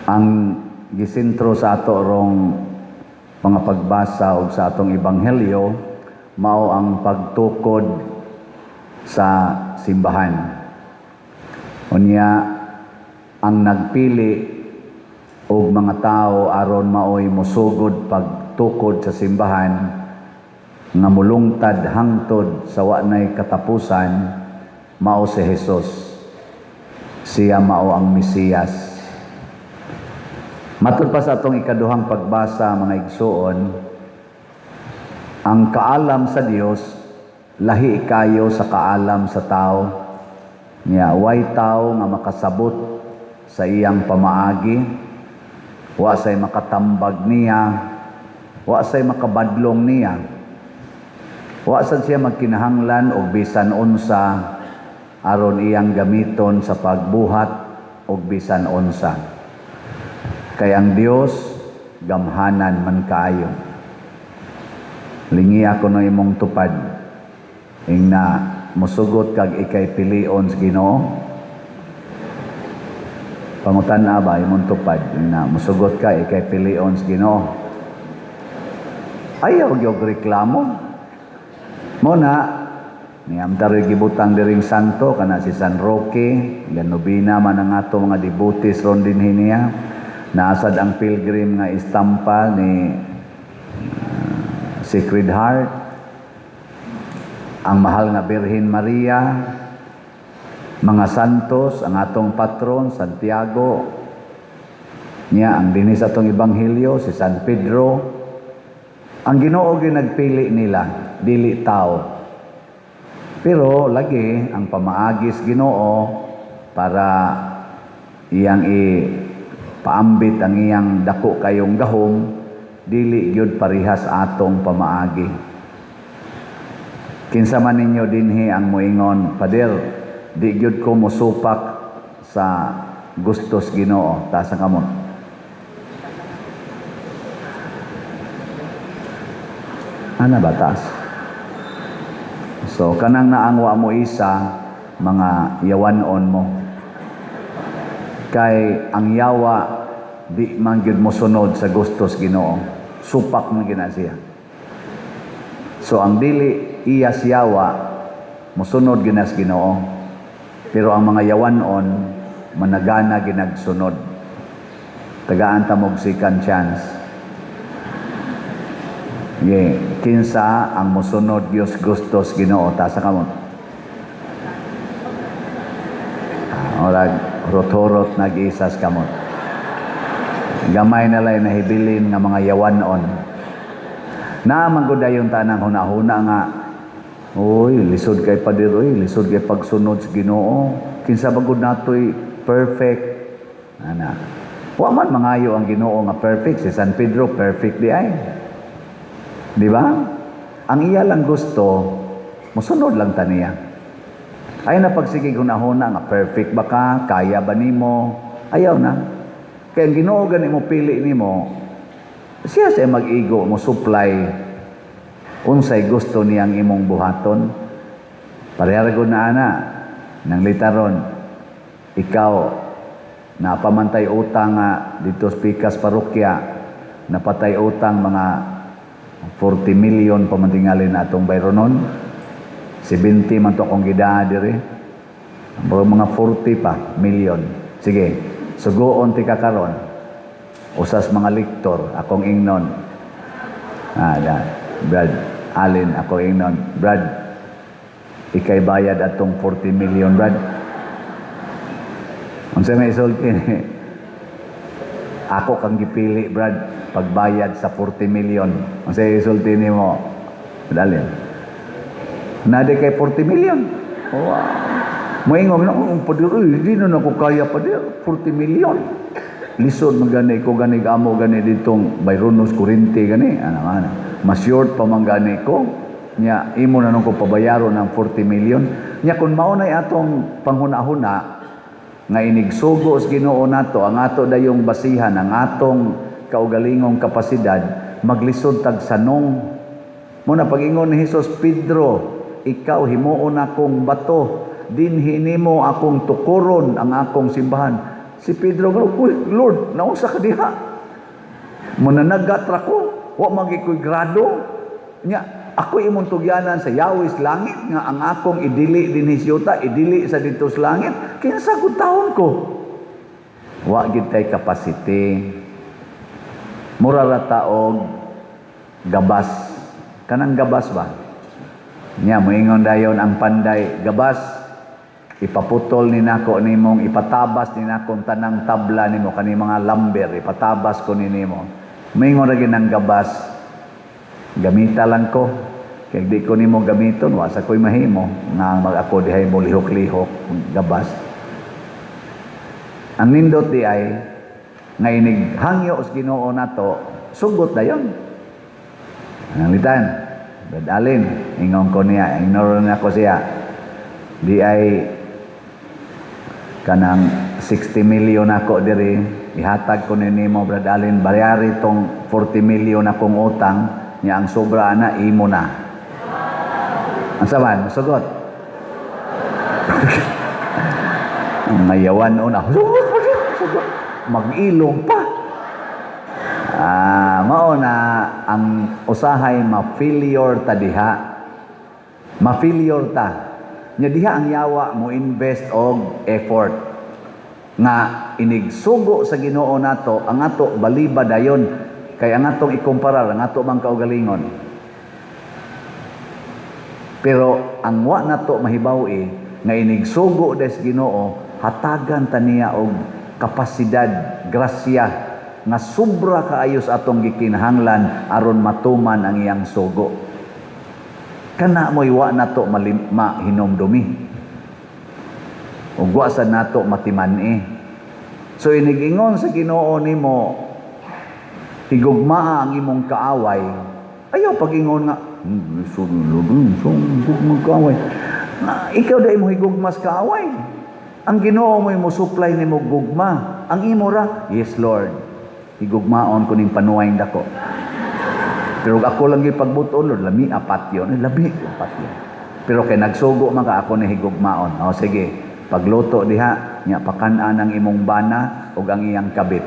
Ang gisintro sa ato rong mga pagbasa o sa atong ebanghelyo mao ang pagtukod sa simbahan. Unya ang nagpili og mga tao aron maoy mosugod pagtukod sa simbahan nga mulungtad hangtod sa wanay katapusan mao si Hesus. Siya mao ang Mesiyas. Matud pa sa atong ikaduhang pagbasa, mga igsuon, ang kaalam sa Dios lahi kayo sa kaalam sa tao. Nya way tao nga makasabot sa iyang pamaagi, wa say makatambag niya, wa say makabadlong niya, wa sad siya magkinahanglan og bisan unsa aron iyang gamiton sa pagbuhat og bisan unsa. Kay ang Dios gamhanan man kaayo. Lingi ako no imong tupad ingna mosugot kag ikay pilion sa Ginoo. Pangutan-a ba imong tupad ingna mosugot ka ikay pilion sa Ginoo. Ayaw gyud reklamo. Mo na niyam diri gibutang diring santo kana si San Roque, ganubina man ang ato mga devotees ron dinhi niya. Naasad ang pilgrim nga istampa ni Sacred Heart, ang mahal nga Birhen Maria, mga santos, ang atong patron Santiago, niya ang dinis atong ebanghelyo si San Pedro. Ang Ginoo gyud nagpili nila, dili tao. Pero lagi ang pamaagis Ginoo para iyang paambit ang iyang dako kayong gahom, dili gyud parihas atong pamaagi. Kinsa man ninyo dinhi ang moingon, Pader, di gyud ko mosupak sa gustos Ginoo, tasa kamot. Ana batas. So kanang naangwa mo isa, mga yawanon mo. Kay ang yawa di man gyud mosunod sa gustos Ginoo, supak man gina siya. So ang dili iya yawa mosunod ginas Ginoo, pero ang mga yawanon managana ginagsunod. Tagaan ta mog second chance. Kinsa ang mosunod Dios gustos Ginoo, tasa kamot. Orag rotorot nag-isas kamot. Gamay na lay nahibilin nga mga yawanon. Naamang ko dayon tanang hunahuna nga, uy, lisod kay Pader, uy, lisod kay pagsunod sa Ginoo. Kinsa ba gud natoy perfect? Ana. Wa man mangayo ang Ginoo nga perfect, si San Pedro perfect di ay. Di ba? Ang iya lang gusto, mosunod lang ta niya. Ay napagsige hunahuna nga perfect ba ka? Kaya ba nimo? Ayaw na. Kaya ang Ginoo gani mo pili nimo, siya sa mag-igo mo supply unsay gusto niyang imong buhaton. Parehara gud na ana nang litaron, ikaw napamantay utang nga dito sa Pikas Parokya, napatay utang mga 40 million pamantingalin atong bayronon. 70 man to akong gidaa diri. Mga 40 pa million. Sige, sugoon ti kakaron. Usas mga liktor akong ingnon. Brad, alin ako ingnon. Brad, ikay bayad atong 40 million, Brad. Unsa may isulti ni? Ako kang gipili, Brad, pagbayad sa 40 million. Unsa isulti nimo? Dalin. Nade kay 40 million. Wow. Moingon na Pader, di na ako kaya Pader, 40 million. Lisod magani ko gani amo gani ditong Bayronos Kurente gani ana. Mas short pa man gani ko. Nya imo na nung ko pabayaron ng 40 million. Nya kun mao nay atong panghuna-huna nga inigsugo sa Ginoo nato ang ato dayong basihan, ang atong kaugalingong kapasidad, maglisod tag sanong. Muna pag-ingon ni Hesus, Pedro, ikaw himuon akong bato, dinhi nimo akong tukuron ang akong simbahan. Si Pedro nga, uy, Lord, naunsa ka diha? Mananagat ra ko, wa magikoy grado. Nya, ako imong tugyanan sa yawis langit nga ang akong idili dinhi siyota, idili sa dito sa langit. Kinsa gud taon ko? Wa gid tay capacity. Mura ra taog gabas. Kanang gabas ba? Nya moingon dayon ang panday, gabas ipaputol ni nako nimong ipatabas ni nakong tanang tabla nimo kani mga lumber, ipatabas ko ni nimo. Moingon ra gid ang gabas, gamita lang ko. Kaya di ko nimo gamiton, wasa ko'y mahimo nga mag ako dihay mo lihok-lihok gabas. Ang nindot di ay nga inig hangyo sa Ginoo nato, sugot dayon. Nalitan, badalin, ingon ko niya, ignore na ko siya. Di ay kanang 60 million ako diri, ihatag ko nimo badalin, bayari tong 40 million akong utang, niya ang sobra na imo na. Ang saman, sugot. Mayawan una. Sugot. Mag-ilong pa. Mao na ang usahay ma-failure ta diha. Ma-failure ta. Nya diha ang yawa mo invest og effort. Nga inigsugo sa Ginoo nato, ang ato baliba dayon kay ang atong ikumparar ang ato bang kaugalingon. Pero ang wa nato mahibaw nga inigsugo des Ginoo, hatagan ta niya og kapasidad, grasya nga sobra kaayos atong gikinahanglan aron matuman ang iyang sugo. Kana mo'y wa nato mahinomdumi. Ug wa sa nato matiman-i. So inigingon sa Ginoo nimo, higugmaa ang imong kaaway. Ayaw pag-ingon nga, magkaaway. Ikaw dahil mo higugmas kaaway. Ang Ginoo mo supply ni mo gugma. Ang imo ra, yes Lord, higugmaon ko ning panuway dako. Pero ako lang ipagbuton, Lord, lami apat yun. Lami apat yun. Pero kay nagsugo man ka ako ni higugmaon. O sige, pagluto diha, nya pakan-an ang imong bana o ang iyang kabit.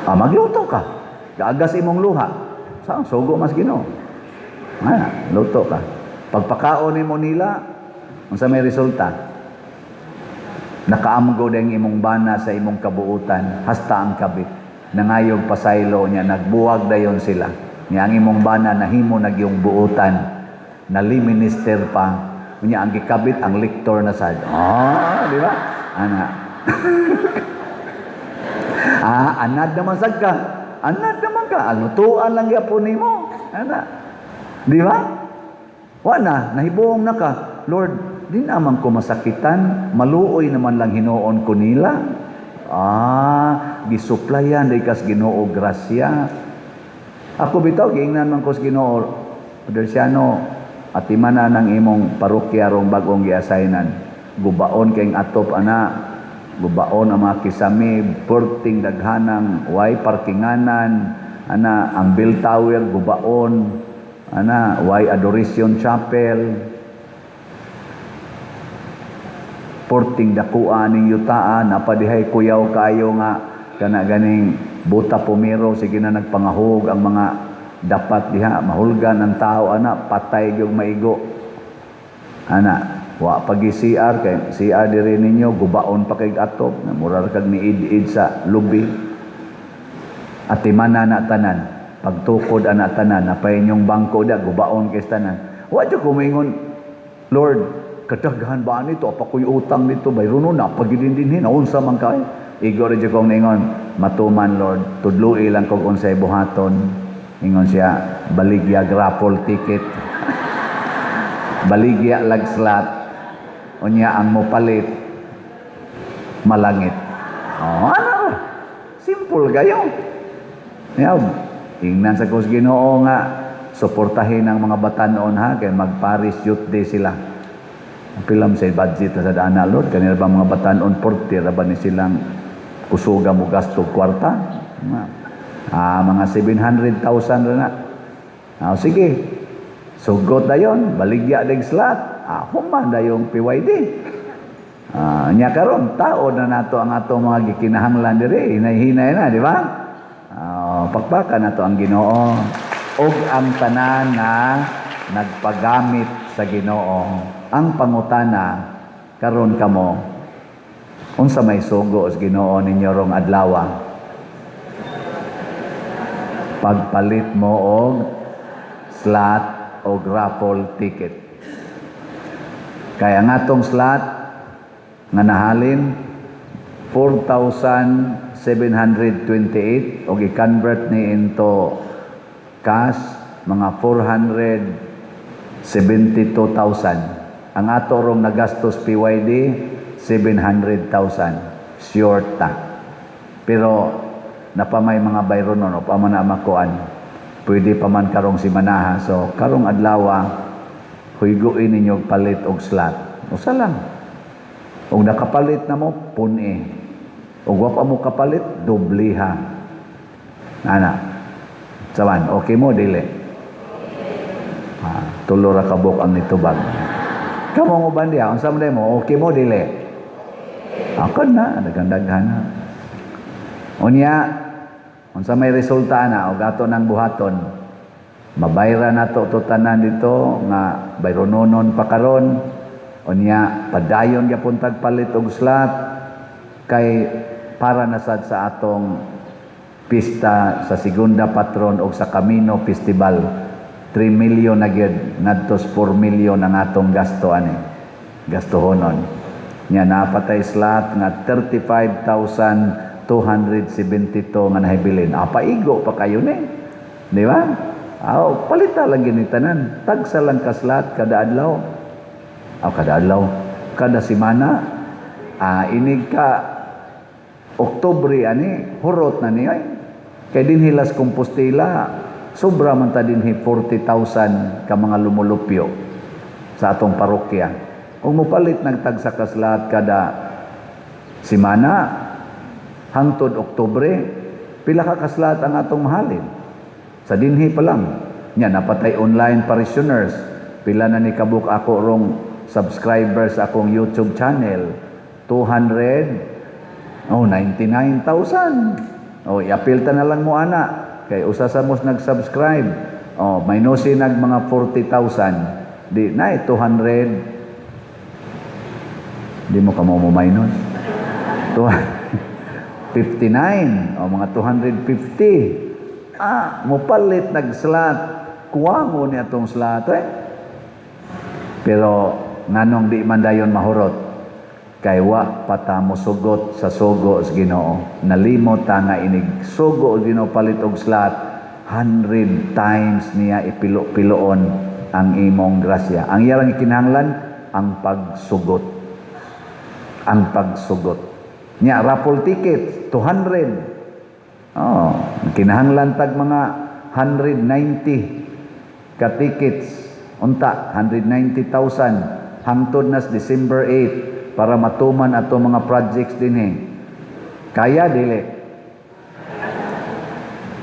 Magluto ka. Gaagas imong luha. Saan? Sugo mas Ginoo. Luto ka. Pagpakaon mo nila, unsa may resulta? Nakaamgo dayong imong bana sa imong kabuutan, hasta ang kabit. Nangayog pasaylo niya, nagbuwag dayon sila. Niya ang imong bana nahimo nagyong buutan, naliminister pa. Niya ang gikabit, ang lektor na sad. Di ba? Ana. Anad naman sad ka. Anad naman ka. Lutuan lang yapon nimo. Ana. Di ba? Wa na, nahibuong na ka. Lord, di naman ko masakitan. Maluoy naman lang hinuon ko nila. Gisuplayan, di kas Ginoo grasya. Ako bitaw, giingnan man ko sa Ginoo. Padersiano, atimana ng imong parokya rong bagong giasaynan. Gubaon kayong atop, ana. Gubaon ang mga kisami, porting daghanang, way parkinganan, ana, ang bell tower, gubaon, ana, way adoration chapel, porting dakuan ning yutaan, napadihay kuyaw kayo nga, kana ganing buta pumiro, sige na nagpangahog ang mga dapat diha, mahulgan ang tao, ana, patay yung maigo, ana, wa pagi CR kay CR diri ninyo gubaon pa kay atop na murar kag niid-id sa lubi at timana na tanan pagtukod ana tanan napay inyong bangko da gubaon kay tanan wa jud kumingon Lord kadaghan ba nito apa koy utang nito bayron na pagidindinhin unsa man kay igor jud kong ningon matuman Lord tudloi lang kog unsay buhaton ingon siya baligya raffle ticket baligya lag slot unya ang mopalit malangit. Ano? Simple gayo. Yaw, ingnan sa kus Ginoo nga suportahin ang mga batanon ha kay mag-Paris Youth Day sila. Ang pilam sa budget sa dana Lord kanila ba mga batanon 40 ra ba ni silang kusuga mo gasto kwarta? Mga 700,000 ra na. Sige. Sugot dayon, baligya deg slot. Human dayong PYD. Nya karon tao na nato ang ato mga gikinahanglan diri, hinay-hinay na, di ba? Pakpakan nato ang Ginoo ug ang tanan na nagpagamit sa Ginoo. Ang pangutana karon kamo, unsa may sugo sa Ginoo ninyo rong adlaw? Pagpalit mo og slot o raffle ticket. Kaya nga tong slot nga nahalin 4,728 o i-convert ni into cash mga 472,000. Ang ato rong nagastos PYD 700,000 short ta. Pero napamay mga bayro no pa man na makuan. Pwede pa man karong simanaha. So karong adlaw huyguin ninyo palit og slot. Usa lang. Og nakapalit na mo, puni. Og wa pa mo kapalit, dobliha. Ana. Saban, okay mo, dili? Tulo ra kabuk ang nitubag. Kamo mo bandiya, unsa man mo, okay mo, dili? Ako na, daghan-daghan na. Unya, unsa may resulta na, og ato ng buhaton, mabayra na to tanan dito, nga bayrononon pa karon. Unya, padayon gyapon tagpalit og slot kay para nasad sa atong pista sa segunda patron og sa Camino Festival. 3 million na gyud ngadtos 4 million ang atong gasto ani. Gastohonon. Nya napatay slot nga 35,272 nga nahibilin. Paigo pa kayo ni. Di ba? Palita lang ginitanan. Tagsa lang ka slot kada adlaw. Kada adlaw, kada semana, inig ka Oktubre ani, hurot na niya. Kay din hilas Compostela, sobra man ta dinhi 40,000 ka mga lumulupyo sa atong parokya. Kung mopalit nagtag sa kaslat kada semana, hangtod Oktubre, pila ka kaslat ang atong mahalin. Sa dinhi pa lang, nya napatay online parishioners, pila na ni kabuk ako rong subscribers akong YouTube channel 99,000. I-appeal ta na lang mo ana kay usa sa mos nag-subscribe. May nosi nag mga 40,000. Di na 200. Di mo kamo mo minus. 59 mga 250. Mopalit nag-slot. Kuha mo ni atong slot Pero nganong di man dayon mahurot kay wa pata mo sugot sa sugo sa Ginoo. Nalimot ta nga inig sugo sa Ginoo palit og slot 100 times niya ipilo-piloon ang imong grasya. Ang iyang kinahanglan ang pagsugot. Ang pagsugot. Nya raffle ticket 200. Kinahanglan tag mga 190 ka tickets. Unta 190,000 hangtod nas December 8 para matuman ato mga projects dinhi. Kaya dili.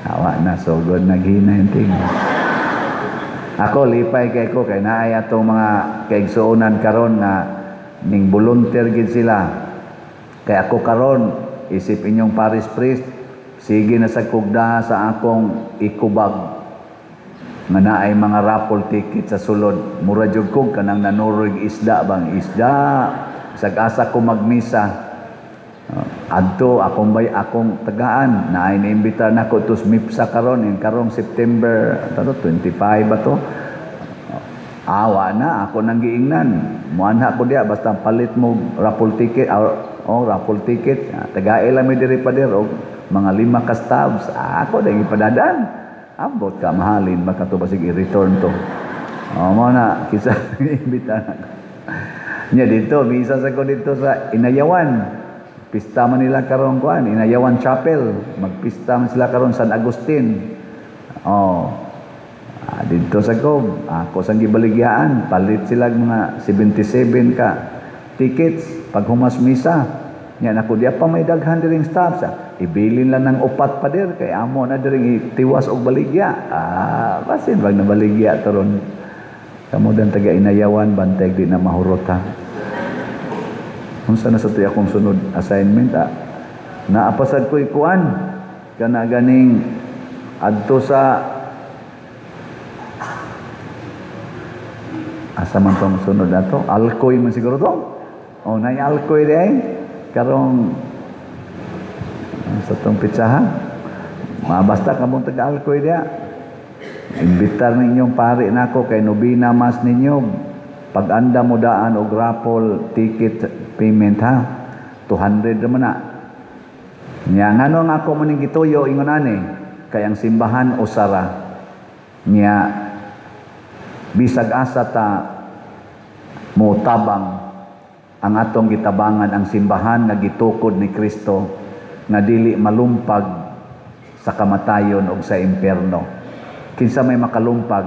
Awa na sugod naghina yung ting. Ako lipay kay ko kay naay atong mga kaigsuonan karon nga ning volunteer gid sila. Kay ako karon isip inyong parish priest, sige na sa kugda sa akong ikubag nga naay mga raffle ticket sa sulod. Mura jud kog kanang nanuroy isda bang isda. Sag-asa ko magmisa. Adto akong tagaan naay niimbita nako to MIPSA karong September 25 ato. Awa na ako nang giingnan. Muanha ko diya basta palit mo raffle ticket raffle ticket. Tagaay lang mi diri pa der og mga 5 ka stabs. Ako dai ipadadaan. Abot ka mahalin baka to basig i-return to. Mo na kisa imbita na. Nya dito bisa sa ko dito sa Inayawan. Pista man nila karon kuan Inayawan Chapel. Magpista man sila karon San Agustin. Dito sa ko ako sang gibaligyan palit sila mga 77 ka tickets pag humas misa. Nya nako diya pa may daghan diring staff sa ibilin lang ng upat pa der kay amo na diring tiwas og baligya. Basin wag na baligya toron. Kamo dan taga Inayawan bantay di na mahurot ha. Unsa na sa tuya akong sunod assignment naapasad ko ikuan kana ganing adto sa asa man tong sunod nato alcoy man siguro to nay alcoy di ay karong sa tong pitsahan basta kamong taga-alcoy dia imbitar ninyong pari nako kay nobina mas ninyo pag-anda mo daan og raffle ticket payment ha 200 naman na nya ngano nga ako maning gituyo ingon ani kay ang simbahan usara nya bisag asa ta mo tabang ang atong gitabangan ang simbahan nga gitukod ni Kristo nga dili malumpag sa kamatayon o sa impyerno. Kinsa may makalumpag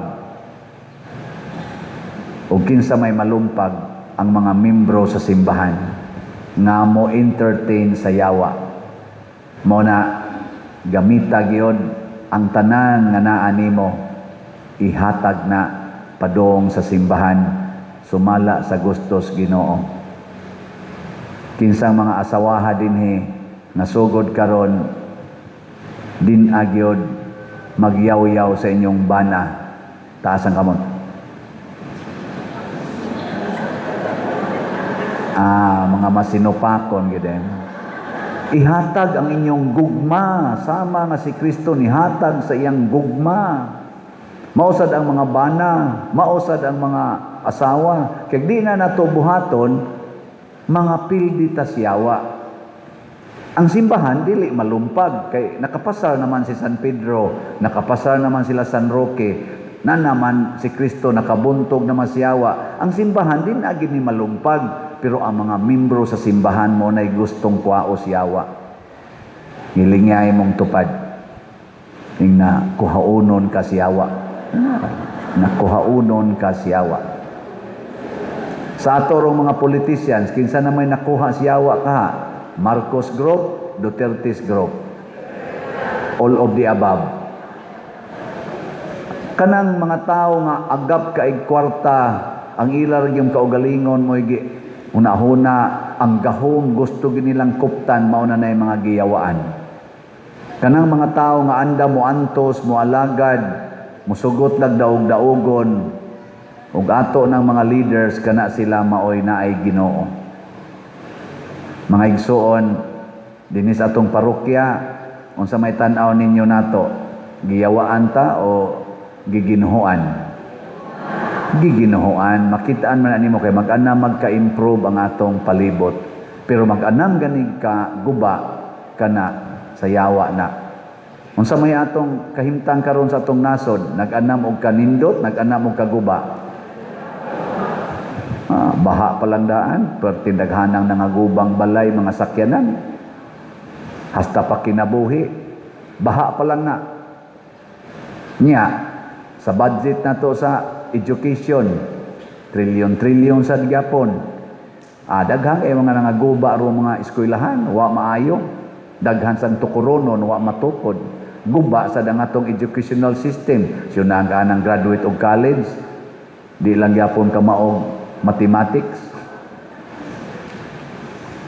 o kinsa may malumpag ang mga membro sa simbahan nga mo entertain sa yawa. Mo na gamita gyud ang tanan nga naa nimo ihatag na padong sa simbahan sumala sa gustos Ginoo. Kinsang mga asawaha dinhi nasugod karon din agyod magyaw-yaw sa inyong bana taas ang kamot mga masinupakon gid ihatag ang inyong gugma sama nga si Kristo nihatag sa iyang gugma mausad ang mga bana mausad ang mga asawa kay di na nato buhaton mga pildi tasyawa. Ang simbahan dili malumpag kay nakapasar naman si San Pedro, nakapasar naman sila San Roque, na naman si Kristo nakabuntog na masyawa. Ang simbahan din agin ni malumpag, pero ang mga membro sa simbahan mo nay gustong kuwaos yawa. Hilingay mong tupad. Ing na kuhaunon ka siyawa. Nakuhaunon ka siyawa. Sa ato rong mga politicians, kinsa na may nakuha siyawa ka, Marcos Group, Duterte's Group. All of the above. Kanang mga tao nga agap kaig kwarta, ang ilar yung kaugalingon mo una-huna, ang gahong gusto ginilang kuptan, mauna na yung mga giyawaan. Kanang mga tao nga anda mo antos, mo alagad, musugot lag daog-daogon, ug ato ng mga leaders kana sila maoy na ay Ginoo. Mga igsuon dinis atong parokya unsa may tan-aw ninyo nato giyawaan ta o giginuhoan makitaan man nimo kay mag-anam magka-improve ang atong palibot pero mag-anam ganig ka guba kana sa yawa na unsa may atong kahimtang karon sa atong nasod nag-anam og kanindot nag-anam og kaguba baha palandaan, pertindaghanang nangagubang balay, mga sakyanan. Hasta pa kinabuhi. Baha pa lang na. Nya, sa budget na to sa education, trilyon-trilyon sa Japon. Daghang mga nangaguba ro mga eskwelahan, wa maayo. Daghan sang tukuronon, wa matukod. Guba sa dangatong educational system. Siya na ang graduate og college, di lang Japon ka maog mathematics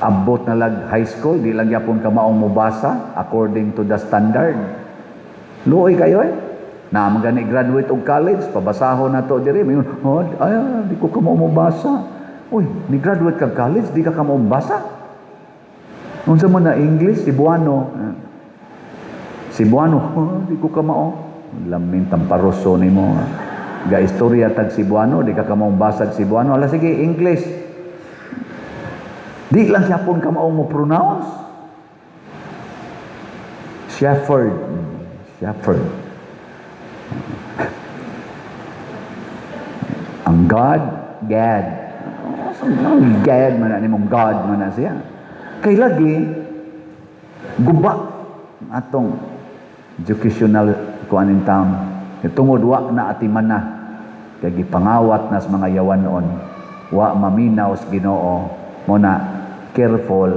abot na lag high school di lang yapon ka maong mubasa according to the standard luoy kayo na magani graduate og college pabasahon na to diri mayon di ko ka maong mubasa uy ni graduate ka college di ka maong basa unsa man na English Cebuano di ko ka maong lamin tamparoso nimo ga istorya tag Cebuano di ka maong basag Cebuano ala sige English di lang siya pun ka maong mo pronounce Shepherd ang God God man na nimong God man na siya kay lagi guba atong educational kuanin town tungod wa na atiman na kay gipangawat nas mga yawanon wa maminaw sa Ginoo mo na careful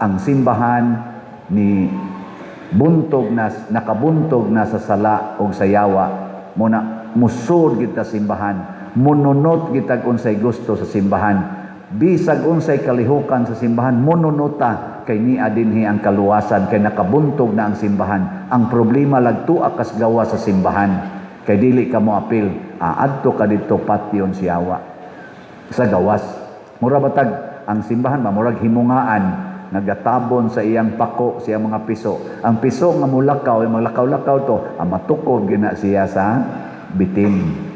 ang simbahan ni nakabuntog na sa sala o sa yawa mo na musud kita simbahan mununot kita unsay gusto sa simbahan Bisag unsay kalihukan sa simbahan, monunuta kay niya dinhi ang kaluwasan, kay nakabuntog na ang simbahan. Ang problema lagtua kas gawa sa simbahan, kay dili ka mo apil, adto ka dito patyon siyawa sa gawas. Mura batag ang simbahan murag himungaan, nagatabon sa iyang pako siya mga piso. Ang piso nga mulakaw, yung mga lakaw-lakaw to, ang matukod gina siya sa bitin.